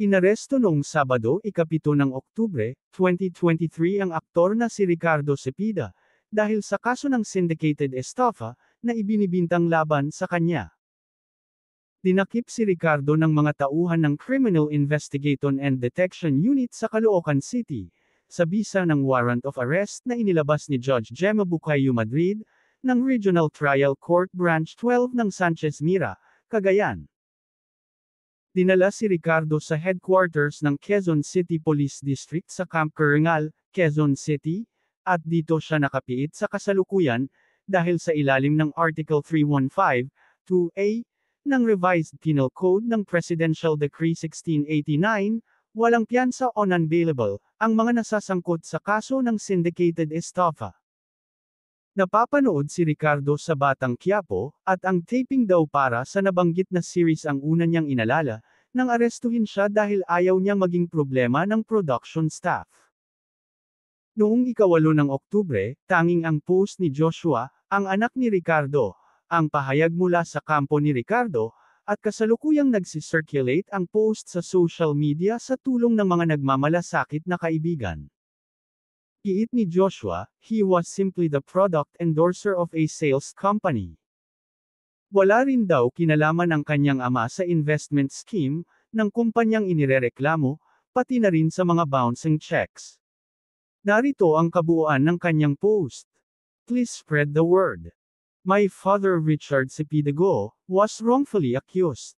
Inaresto noong Sabado, ika-7 ng Oktubre, 2023 ang aktor na si Ricardo Cepeda, dahil sa kaso ng syndicated estafa, na ibinibintang laban sa kanya. Dinakip si Ricardo ng mga tauhan ng Criminal Investigation and Detection Unit sa Caloocan City, sa bisa ng warrant of arrest na inilabas ni Judge Gemma Bukayo Madrid, ng Regional Trial Court Branch 12 ng Sanchez Mira, Cagayan. Dinala si Ricardo sa headquarters ng Quezon City Police District sa Camp Carangal, Quezon City, at dito siya nakapiit sa kasalukuyan, dahil sa ilalim ng Article 315(2)(a) ng Revised Penal Code ng Presidential Decree 1689, walang piyansa o non-bailable, ang mga nasasangkot sa kaso ng syndicated estafa. Napapanood si Ricardo sa Batang Quiapo, at ang taping daw para sa nabanggit na series ang una niyang inalala, nang arestuhin siya dahil ayaw niyang maging problema ng production staff. Noong ika-8 ng Oktubre, tanging ang post ni Joshua, ang anak ni Ricardo, ang pahayag mula sa kampo ni Ricardo, at kasalukuyang nagsisirculate ang post sa social media sa tulong ng mga nagmamalasakit na kaibigan. Giit ni Joshua, he was simply the product endorser of a sales company. Wala rin daw kinalaman ang kanyang ama sa investment scheme, ng kumpanyang inirereklamo, pati na rin sa mga bouncing checks. Narito ang kabuuan ng kanyang post. Please spread the word. My father Richard Cepeda was wrongfully accused.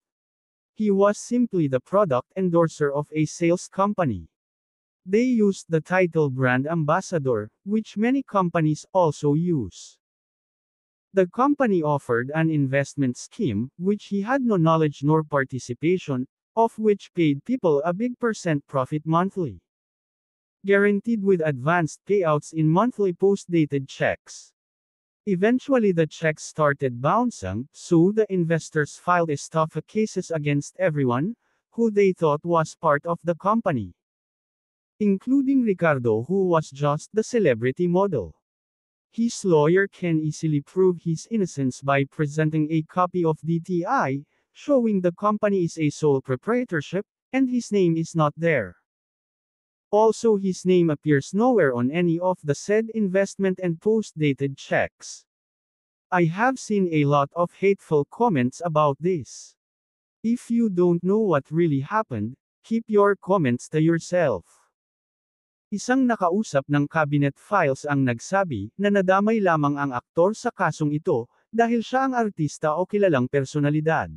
He was simply the product endorser of a sales company. They used the title brand ambassador, which many companies also use. The company offered an investment scheme, which he had no knowledge nor participation, of which paid people a big percent profit monthly. Guaranteed with advanced payouts in monthly post-dated checks. Eventually the checks started bouncing, so the investors filed estafa cases against everyone, who they thought was part of the company. Including Ricardo, who was just the celebrity model. His lawyer can easily prove his innocence by presenting a copy of DTI, showing the company is a sole proprietorship, and his name is not there. Also his name appears nowhere on any of the said investment and post-dated checks. I have seen a lot of hateful comments about this. If you don't know what really happened, keep your comments to yourself. Isang nakausap ng cabinet files ang nagsabi na nadamay lamang ang aktor sa kasong ito, dahil siya ang artista o kilalang personalidad.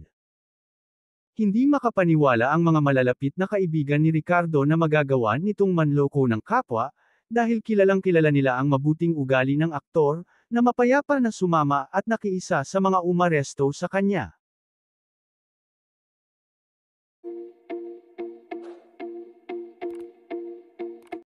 Hindi makapaniwala ang mga malalapit na kaibigan ni Ricardo na magagawa nitong manloko ng kapwa, dahil kilalang kilala nila ang mabuting ugali ng aktor, na mapayapa na sumama at nakiisa sa mga umaresto sa kanya.